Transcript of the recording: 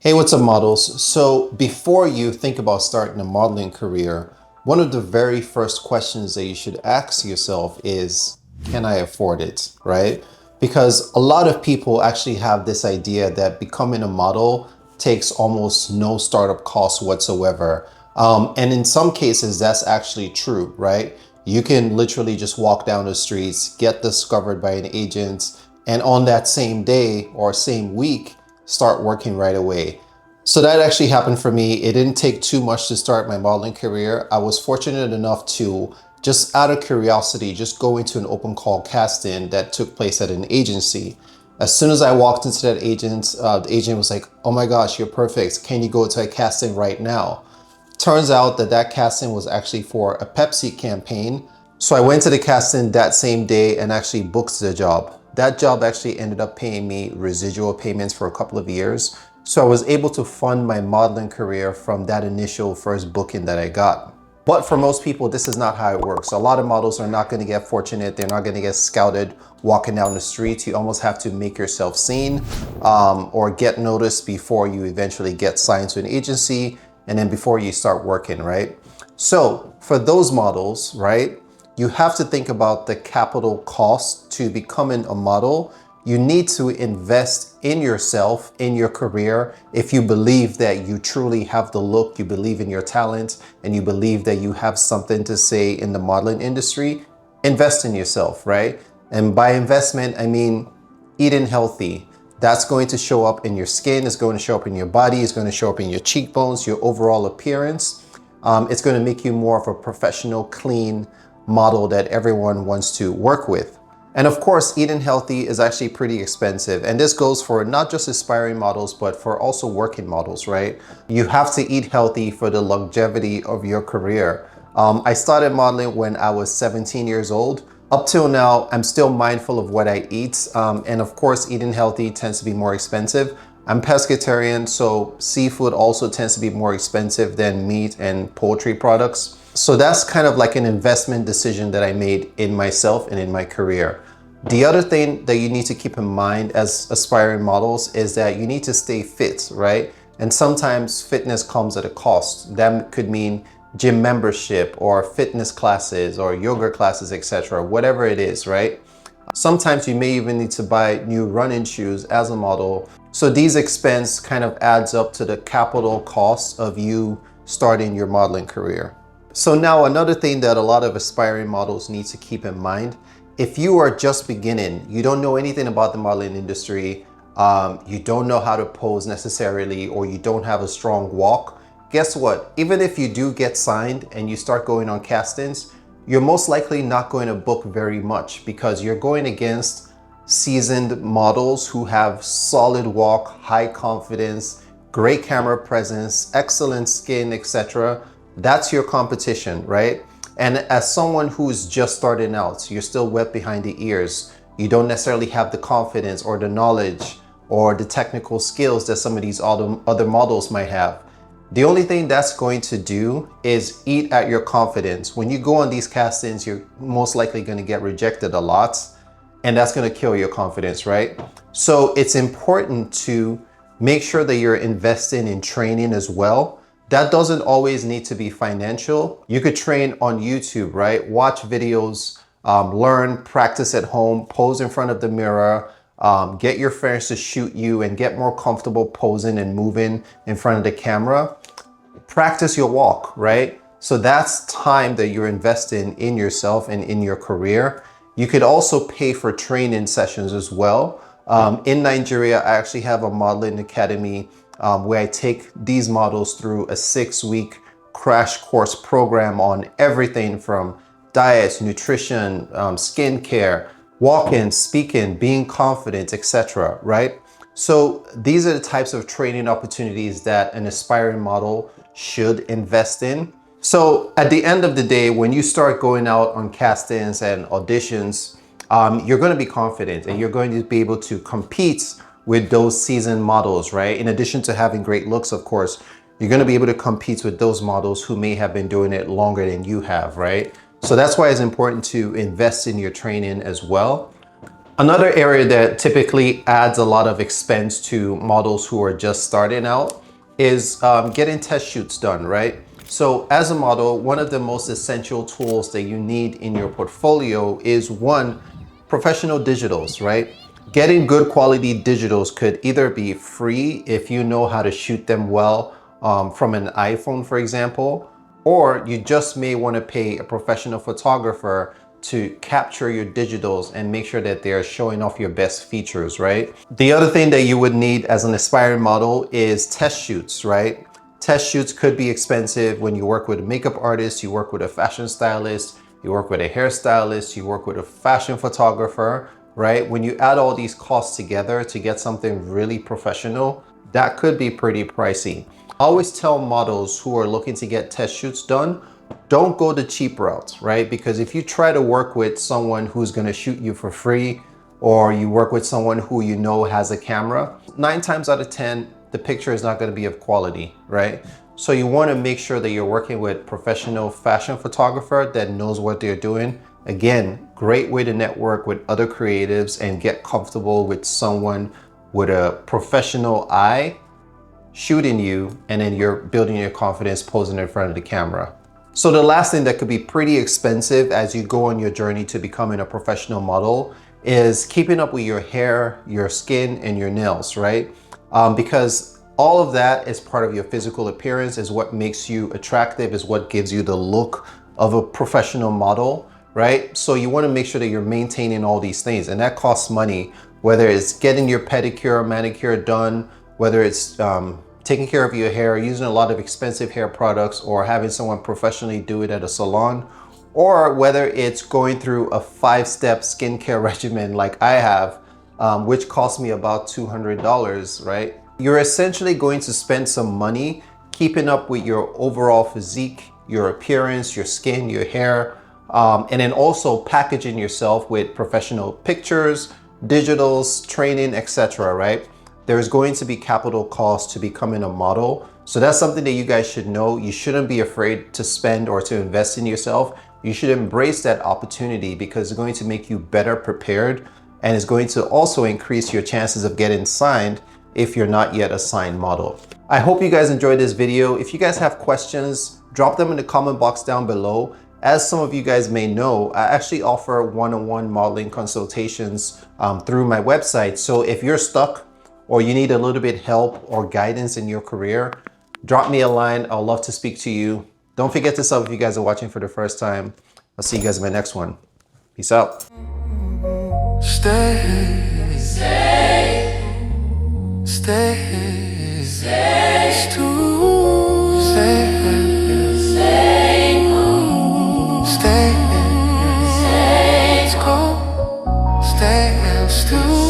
Hey, what's up, models? So before you think about starting a modeling career, one of the very first questions that you should ask yourself is, can I afford it, right? Because a lot of people actually have this idea that becoming a model takes almost no startup costs whatsoever. And in some cases, that's actually true, right? You can literally just walk down the streets, get discovered by an agent, and on that same day or same week, start working right away. So that actually happened for me. It didn't take too much to start my modeling career. I was fortunate enough to, just out of curiosity, just go into an open call casting that took place at an agency. As soon as I walked into that the agent was like, "Oh my gosh, you're perfect. Can you go to a casting right now?" Turns out that that casting was actually for a Pepsi campaign. So I went to the casting that same day and actually booked the job. That job actually ended up paying me residual payments for a couple of years. So I was able to fund my modeling career from that initial first booking that I got. But for most people, this is not how it works. A lot of models are not going to get fortunate. They're not going to get scouted walking down the street. You almost have to make yourself seen or get noticed before you eventually get signed to an agency and then before you start working, right? So for those models, right, you have to think about the capital cost to becoming a model. You need to invest in yourself, in your career. If you believe that you truly have the look, you believe in your talent, and you believe that you have something to say in the modeling industry, invest in yourself, right? And by investment, I mean eating healthy. That's going to show up in your skin, it's going to show up in your body, it's going to show up in your cheekbones, your overall appearance. It's going to make you more of a professional, clean model that everyone wants to work with. And of course, eating healthy is actually pretty expensive. And this goes for not just aspiring models, but for also working models, right? You have to eat healthy for the longevity of your career. I started modeling when I was 17 years old. Up till now, I'm still mindful of what I eat. And of course, eating healthy tends to be more expensive. I'm pescatarian, so seafood also tends to be more expensive than meat and poultry products. So that's kind of like an investment decision that I made in myself and in my career. The other thing that you need to keep in mind as aspiring models is that you need to stay fit, right? And sometimes fitness comes at a cost. That could mean gym membership or fitness classes or yoga classes, etc., whatever it is, right? Sometimes you may even need to buy new running shoes as a model. So these expenses kind of adds up to the capital cost of you starting your modeling career. So now another thing that a lot of aspiring models need to keep in mind, if you are just beginning, you don't know anything about the modeling industry, you don't know how to pose necessarily, or you don't have a strong walk, guess what? Even if you do get signed and you start going on castings, you're most likely not going to book very much because you're going against seasoned models who have solid walk, high confidence, great camera presence, excellent skin, etc. That's your competition, right? And as someone who's just starting out, you're still wet behind the ears. You don't necessarily have the confidence or the knowledge or the technical skills that some of these other models might have. The only thing that's going to do is eat at your confidence. When you go on these castings, you're most likely going to get rejected a lot, and that's going to kill your confidence, right? So it's important to make sure that you're investing in training as well. That doesn't always need to be financial. You could train on YouTube, right? Watch videos, learn, practice at home, pose in front of the mirror, get your friends to shoot you and get more comfortable posing and moving in front of the camera. Practice your walk, right? So that's time that you're investing in yourself and in your career. You could also pay for training sessions as well. In Nigeria, I actually have a modeling academy where I take these models through a 6-week crash course program on everything from diet, nutrition, skincare, walking, speaking, being confident, etc., right? So these are the types of training opportunities that an aspiring model should invest in. So at the end of the day, when you start going out on castings and auditions, you're going to be confident and you're going to be able to compete with those seasoned models, right? In addition to having great looks, of course, you're going to be able to compete with those models who may have been doing it longer than you have, right? So that's why it's important to invest in your training as well. Another area that typically adds a lot of expense to models who are just starting out is getting test shoots done, right? So as a model, one of the most essential tools that you need in your portfolio is one, professional digitals, right? Getting good quality digitals could either be free if you know how to shoot them well from an iPhone, for example, or you just may want to pay a professional photographer to capture your digitals and make sure that they're showing off your best features, right? The other thing that you would need as an aspiring model is test shoots, right? Test shoots could be expensive when you work with a makeup artist, you work with a fashion stylist, you work with a hairstylist, you work with a fashion photographer, right? When you add all these costs together to get something really professional, that could be pretty pricey. I always tell models who are looking to get test shoots done, don't go the cheap route, right? Because if you try to work with someone who's gonna shoot you for free, or you work with someone who you know has a camera, 9 times out of 10, the picture is not gonna be of quality, right? So you wanna make sure that you're working with professional fashion photographer that knows what they're doing. Again, great way to network with other creatives and get comfortable with someone with a professional eye shooting you, and then you're building your confidence posing in front of the camera. So the last thing that could be pretty expensive as you go on your journey to becoming a professional model is keeping up with your hair, your skin, and your nails, right? Because all of that is part of your physical appearance, is what makes you attractive, is what gives you the look of a professional model, right? So you want to make sure that you're maintaining all these things, and that costs money, whether it's getting your pedicure, manicure done, whether it's taking care of your hair, using a lot of expensive hair products, or having someone professionally do it at a salon, or whether it's going through a 5-step skincare regimen like I have, which cost me about $200, right? You're essentially going to spend some money keeping up with your overall physique, your appearance, your skin, your hair, and then also packaging yourself with professional pictures, digitals, training, etc., right? There's going to be capital costs to becoming a model. So that's something that you guys should know. You shouldn't be afraid to spend or to invest in yourself. You should embrace that opportunity because it's going to make you better prepared, and it's going to also increase your chances of getting signed if you're not yet a signed model. I hope you guys enjoyed this video. If you guys have questions, drop them in the comment box down below. As some of you guys may know, I actually offer one-on-one modeling consultations through my website. So if you're stuck or you need a little bit help or guidance in your career, drop me a line. I'd love to speak to you. Don't forget to sub if you guys are watching for the first time. I'll see you guys in my next one. Peace out. Stay, stay, stay, stay, stay, stay, stay, stay, stay, stay,